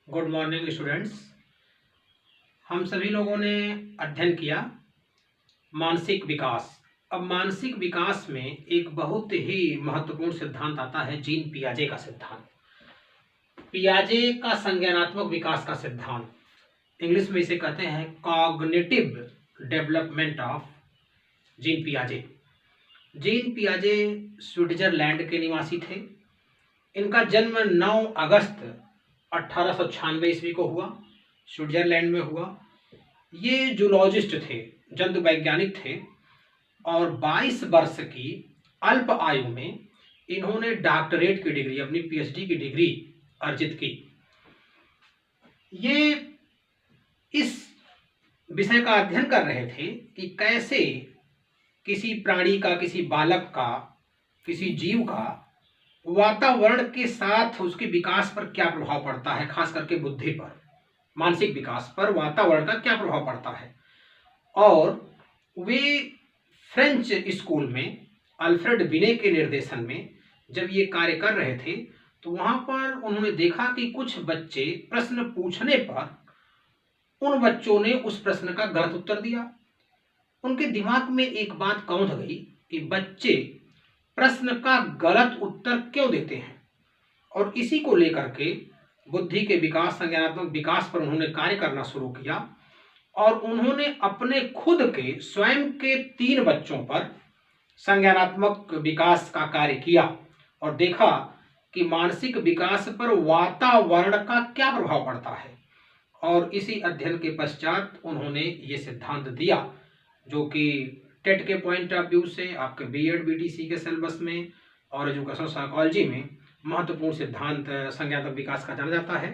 Good morning students. हम सभी लोगों ने अध्ययन किया मानसिक विकास। अब मानसिक विकास में एक बहुत ही महत्वपूर्ण सिद्धांत आता है जीन पियाजे का सिद्धांत, पियाजे का संज्ञानात्मक विकास का सिद्धांत। इंग्लिश में इसे कहते हैं कॉग्निटिव डेवलपमेंट ऑफ जीन पियाजे। जीन पियाजे स्विट्जरलैंड के निवासी थे। इनका जन्म 9 अगस्त 1896 ईस्वी को हुआ, स्विट्जरलैंड में हुआ। ये जूलॉजिस्ट थे, जंतु वैज्ञानिक थे और 22 वर्ष की अल्प आयु में इन्होंने डॉक्टरेट की डिग्री, अपनी पीएचडी की डिग्री अर्जित की। ये इस विषय का अध्ययन कर रहे थे कि कैसे किसी प्राणी का, किसी बालक का, किसी जीव का वातावरण के साथ उसके विकास पर क्या प्रभाव पड़ता है, खास करके बुद्धि पर, मानसिक विकास पर वातावरण का क्या प्रभाव पड़ता है। और वे फ्रेंच स्कूल में अल्फ्रेड बिने के निर्देशन में जब ये कार्य कर रहे थे तो वहां पर उन्होंने देखा कि कुछ बच्चे प्रश्न पूछने पर उन बच्चों ने उस प्रश्न का गलत उत्तर दिया। उनके दिमाग में एक बात कौंध गई कि बच्चे प्रश्न का गलत उत्तर क्यों देते हैं, और इसी को लेकर के बुद्धि के विकास, संज्ञानात्मक विकास पर उन्होंने कार्य करना शुरू किया। और उन्होंने अपने खुद के स्वयं के 3 बच्चों पर संज्ञानात्मक विकास का कार्य किया और देखा कि मानसिक विकास पर वातावरण का क्या प्रभाव पड़ता है। और इसी अध्ययन के पश्चात उन्होंने ये सिद्धांत दिया, जो कि टेट के पॉइंट ऑफ व्यू से आपके बीएड बीटीसी के सिलेबस में और एजुकेशन साइकोलॉजी में महत्वपूर्ण सिद्धांत संज्ञानात्मक विकास का जाना जाता है।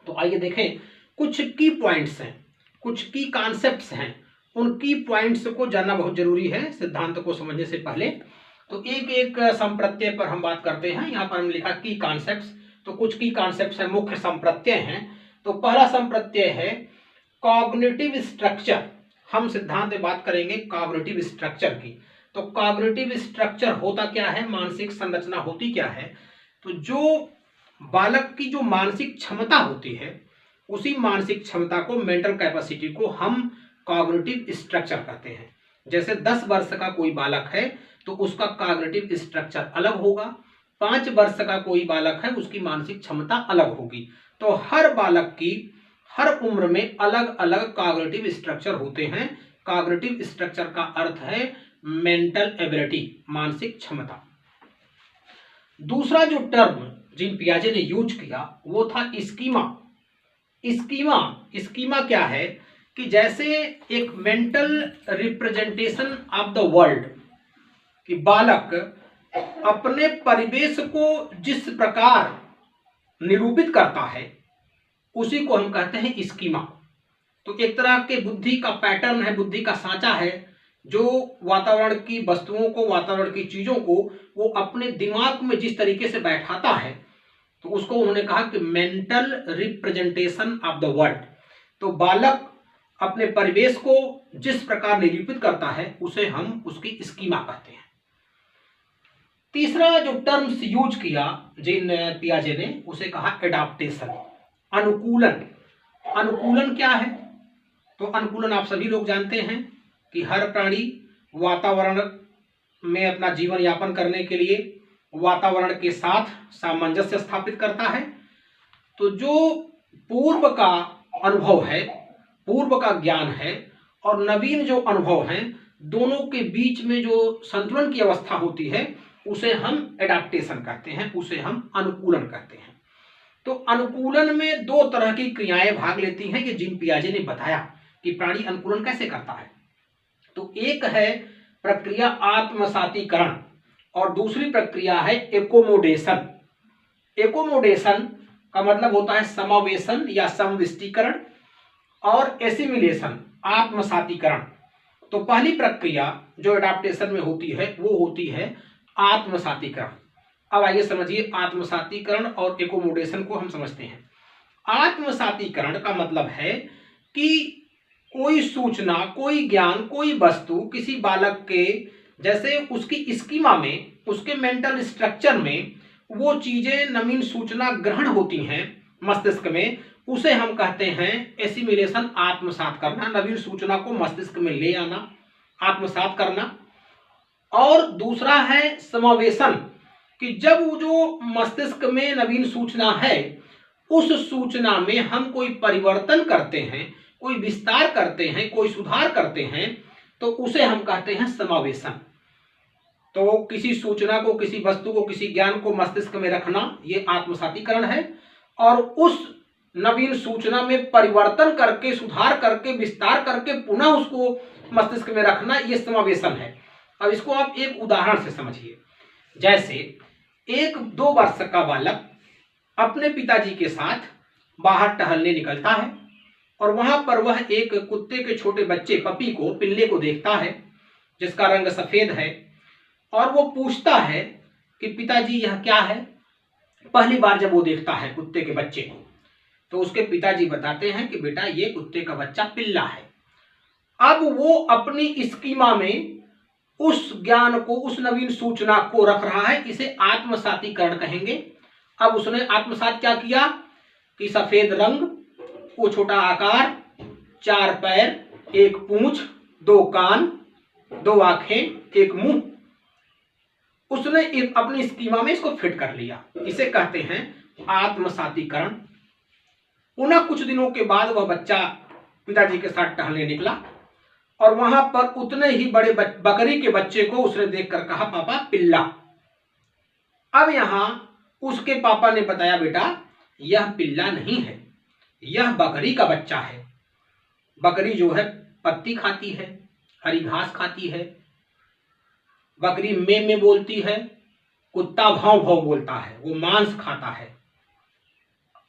तो आइए देखें, कुछ की पॉइंट्स हैं, कुछ की कॉन्सेप्ट्स हैं। उन की पॉइंट्स को जानना बहुत जरूरी है सिद्धांत को समझने से पहले। तो एक एक संप्रत्यय पर हम बात करते हैं। यहाँ पर हम लिखा की कॉन्सेप्ट्स, तो कुछ की कॉन्सेप्ट्स हैं, मुख्य संप्रत्यय हैं। तो पहला संप्रत्यय है कॉग्निटिव स्ट्रक्चर। हम सिद्धांत में बात करेंगे कॉग्निटिव स्ट्रक्चर की। तो कॉग्निटिव स्ट्रक्चर होता क्या है, मानसिक संरचना होती क्या है। तो जो बालक की जो मानसिक क्षमता होती है, उसी मानसिक क्षमता को, मेंटल कैपेसिटी को हम कॉग्निटिव स्ट्रक्चर कहते हैं। जैसे 10 वर्ष का कोई बालक है तो उसका कॉग्निटिव स्ट्रक्चर अलग होगा, 5 वर्ष का कोई बालक है उसकी मानसिक क्षमता अलग होगी। तो हर बालक की हर उम्र में अलग अलग कॉग्निटिव स्ट्रक्चर होते हैं। कॉग्निटिव स्ट्रक्चर का अर्थ है मेंटल एबिलिटी, मानसिक क्षमता। दूसरा जो टर्म जीन पियाजे ने यूज किया वो था स्कीमा। स्कीमा क्या है कि जैसे एक mental representation of the world, कि बालक अपने परिवेश को जिस प्रकार निरूपित करता है उसी को हम कहते हैं स्कीमा। तो एक तरह के बुद्धि का पैटर्न है, बुद्धि का सांचा है, जो वातावरण की वस्तुओं को, वातावरण की चीजों को वो अपने दिमाग में जिस तरीके से बैठाता है, तो उसको उन्होंने कहा कि mental representation of the world. तो बालक अपने परिवेश को जिस प्रकार निरूपित करता है उसे हम उसकी स्कीमा कहते हैं। तीसरा जो टर्म्स यूज किया जीन पियाजे ने उसे कहा एडाप्टेशन, अनुकूलन। अनुकूलन क्या है, तो अनुकूलन आप सभी लोग जानते हैं कि हर प्राणी वातावरण में अपना जीवन यापन करने के लिए वातावरण के साथ सामंजस्य स्थापित करता है। तो जो पूर्व का अनुभव है, पूर्व का ज्ञान है और नवीन जो अनुभव हैं, दोनों के बीच में जो संतुलन की अवस्था होती है उसे हम एडाप्टेशन कहते हैं, उसे हम अनुकूलन कहते हैं। तो अनुकूलन में 2 तरह की क्रियाएं भाग लेती हैं। ये जीन पियाजे ने बताया कि प्राणी अनुकूलन कैसे करता है। तो एक है प्रक्रिया आत्मसातीकरण और दूसरी प्रक्रिया है एकोमोडेशन। एकोमोडेशन का मतलब होता है समावेशन या समविष्टीकरण, और एसिमिलेशन आत्मसातीकरण। तो पहली प्रक्रिया जो एडाप्टेशन में होती है वो होती है आत्मसातीकरण। अब आइए समझिए आत्मसातीकरण और एकोमोडेशन को हम समझते हैं। आत्मसातीकरण का मतलब है कि कोई सूचना, कोई ज्ञान, कोई वस्तु किसी बालक के, जैसे उसकी स्कीमा में, उसके मेंटल स्ट्रक्चर में वो चीजें, नवीन सूचना ग्रहण होती हैं, मस्तिष्क में, उसे हम कहते हैं एसिमिलेशन, आत्मसात करना, नवीन सूचना को मस्तिष्क में ले आना, आत्मसात करना। और दूसरा है समावेशन, कि जब वो जो मस्तिष्क में नवीन सूचना है उस सूचना में हम कोई परिवर्तन करते हैं, कोई विस्तार करते हैं, कोई सुधार करते हैं, तो उसे हम कहते हैं समावेशन। तो किसी सूचना को, किसी वस्तु को, किसी ज्ञान को मस्तिष्क में रखना, ये आत्मसातीकरण है। और उस नवीन सूचना में परिवर्तन करके, सुधार करके, विस्तार करके पुनः उसको मस्तिष्क में रखना, ये समावेशन है। अब इसको आप एक उदाहरण से समझिए। जैसे एक 2 वर्ष का बालक अपने पिताजी के साथ बाहर टहलने निकलता है और वहां पर वह एक कुत्ते के छोटे बच्चे, पपी को, पिल्ले को देखता है जिसका रंग सफेद है, और वो पूछता है कि पिताजी यह क्या है। पहली बार जब वो देखता है कुत्ते के बच्चे को, तो उसके पिताजी बताते हैं कि बेटा ये कुत्ते का बच्चा पिल्ला है। अब वो अपनी स्कीमा में उस ज्ञान को, उस नवीन सूचना को रख रहा है, इसे आत्मसातीकरण कहेंगे। अब उसने आत्मसात क्या किया कि सफेद रंग, वो छोटा आकार, 4 पैर, 1 पूंछ, 2 कान, 2 आंखें, 1 मुंह, उसने अपनी स्कीमा में इसको फिट कर लिया। इसे कहते हैं आत्मसातीकरण। पुनः कुछ दिनों के बाद वह बच्चा पिताजी के साथ टहलने निकला और वहां पर उतने ही बड़े बकरी के बच्चे को उसने देखकर कहा, पापा पिल्ला। अब यहां उसके पापा ने बताया, बेटा यह पिल्ला नहीं है, यह बकरी का बच्चा है। बकरी जो है पत्ती खाती है, हरी घास खाती है, बकरी में बोलती है, कुत्ता भाव भाव बोलता है, वो मांस खाता है।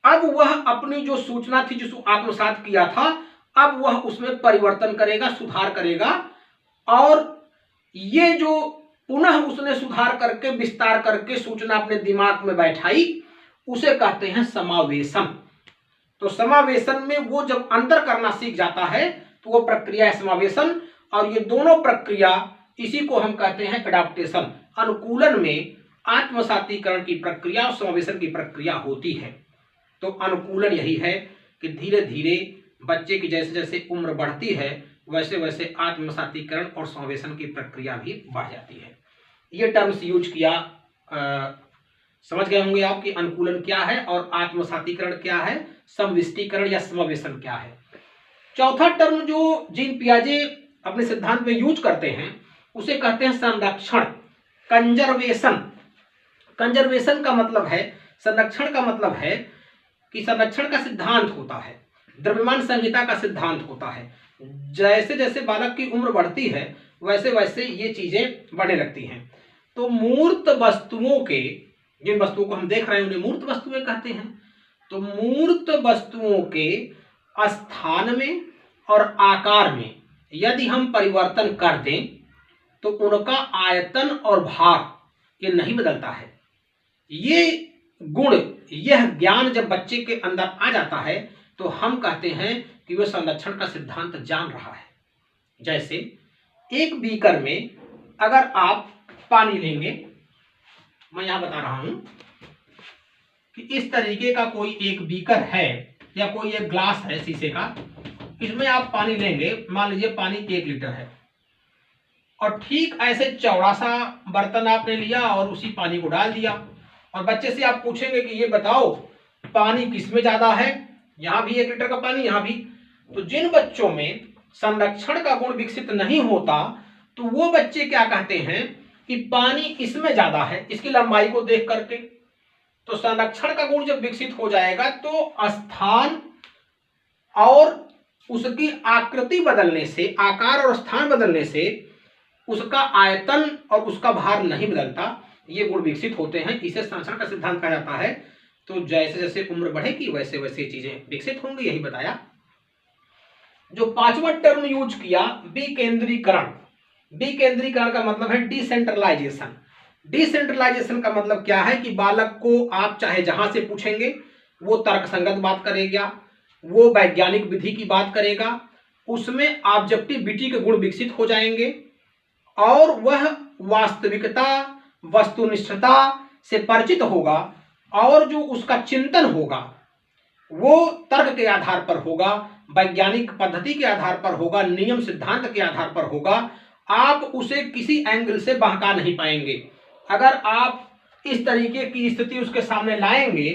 अब वह अपनी जो सूचना थी, जिसको आत्मसात किया था, अब वह उसमें परिवर्तन करेगा, सुधार करेगा, और ये जो पुनः उसने सुधार करके, विस्तार करके सूचना अपने दिमाग में बैठाई, उसे कहते हैं समावेशन। तो समावेशन में वो जब अंदर करना सीख जाता है तो वो प्रक्रिया है समावेशन। और ये दोनों प्रक्रिया, इसी को हम कहते हैं एडाप्टेशन। अनुकूलन में आत्मसातीकरण की प्रक्रिया और समावेशन की प्रक्रिया होती है। तो अनुकूलन यही है कि धीरे धीरे बच्चे की जैसे जैसे उम्र बढ़ती है वैसे वैसे आत्मसातीकरण और समावेशन की प्रक्रिया भी बढ़ जाती है। ये टर्म्स यूज किया, समझ गए होंगे आप कि अनुकूलन क्या है और आत्मसातीकरण क्या है, समविष्टीकरण या समावेशन क्या है। चौथा टर्म जो जीन पियाजे अपने सिद्धांत में यूज करते हैं उसे कहते हैं संरक्षण, कंजर्वेशन। कंजर्वेशन का मतलब है, संरक्षण का मतलब है कि संरक्षण का सिद्धांत होता है, द्रव्यमान संहिता का सिद्धांत होता है। जैसे जैसे बालक की उम्र बढ़ती है वैसे वैसे ये चीजें बढ़ने लगती हैं। तो मूर्त वस्तुओं के, जिन वस्तुओं को हम देख रहे हैं उन्हें मूर्त वस्तुएं कहते हैं। तो मूर्त वस्तुओं के स्थान में और आकार में यदि हम परिवर्तन कर दें तो उनका आयतन और भार ये नहीं बदलता है। ये गुण, यह ज्ञान जब बच्चे के अंदर आ जाता है तो हम कहते हैं कि वह संरक्षण का सिद्धांत जान रहा है। जैसे एक बीकर में अगर आप पानी लेंगे, मैं यहां बता रहा हूं कि इस तरीके का कोई एक बीकर है या कोई एक ग्लास है शीशे का, इसमें आप पानी लेंगे, मान लीजिए पानी 1 लीटर है, और ठीक ऐसे चौड़ा सा बर्तन आपने लिया और उसी पानी को डाल दिया, और बच्चे से आप पूछेंगे कि ये बताओ पानी किसमें ज्यादा है, यहां भी 1 लीटर का पानी, यहां भी। तो जिन बच्चों में संरक्षण का गुण विकसित नहीं होता तो वो बच्चे क्या कहते हैं कि पानी इसमें ज्यादा है, इसकी लंबाई को देख करके। तो संरक्षण का गुण जब विकसित हो जाएगा तो स्थान और उसकी आकृति बदलने से, आकार और स्थान बदलने से उसका आयतन और उसका भार नहीं बदलता, ये गुण विकसित होते हैं। इसे संरक्षण का सिद्धांत कहा जाता है। तो जैसे जैसे उम्र बढ़ेगी वैसे वैसे चीजें विकसित होंगी, यही बताया। जो 5वां टर्म यूज किया, विकेंद्रीकरण। विकेंद्रीकरण का मतलब है डिसेंट्रलाइजेशन। डिसेंट्रलाइजेशन का मतलब क्या है कि बालक को आप चाहे जहां से पूछेंगे वो तर्कसंगत बात करेगा, वो वैज्ञानिक विधि की बात करेगा, उसमें ऑब्जेक्टिविटी के गुण विकसित हो जाएंगे और वह वास्तविकता, वस्तुनिष्ठता से परिचित होगा, और जो उसका चिंतन होगा वो तर्क के आधार पर होगा, वैज्ञानिक पद्धति के आधार पर होगा, नियम सिद्धांत के आधार पर होगा। आप उसे किसी एंगल से बहका नहीं पाएंगे। अगर आप इस तरीके की स्थिति उसके सामने लाएंगे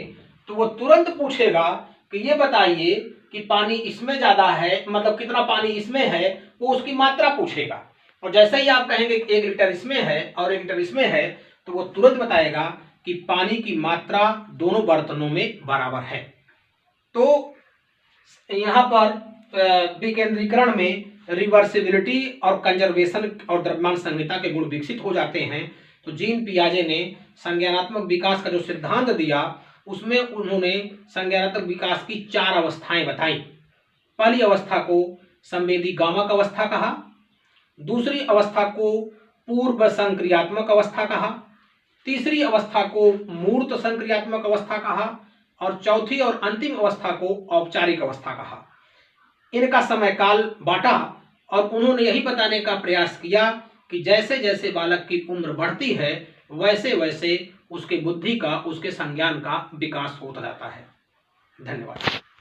तो वो तुरंत पूछेगा कि ये बताइए कि पानी इसमें ज्यादा है, मतलब कितना पानी इसमें है, वो उसकी मात्रा पूछेगा। और जैसे ही आप कहेंगे 1 लीटर इसमें है और 1 लीटर इसमें है, तो वो तुरंत बताएगा कि पानी की मात्रा दोनों बर्तनों में बराबर है। तो यहाँ पर विकेंद्रीकरण में रिवर्सिबिलिटी और कंजर्वेशन और द्रव्यमान संहिता के गुण विकसित हो जाते हैं। तो जीन पियाजे ने संज्ञानात्मक विकास का जो सिद्धांत दिया, उसमें उन्होंने संज्ञानात्मक विकास की 4 अवस्थाएं बताई। पहली अवस्था को संवेदी गामक अवस्था कहा, दूसरी अवस्था को पूर्व संक्रियात्मक अवस्था कहा, तीसरी अवस्था को मूर्त संक्रियात्मक अवस्था कहा और चौथी और अंतिम अवस्था को औपचारिक अवस्था कहा। इनका समय काल बांटा और उन्होंने यही बताने का प्रयास किया कि जैसे जैसे बालक की उम्र बढ़ती है वैसे वैसे उसके बुद्धि का, उसके संज्ञान का विकास होता जाता है। धन्यवाद।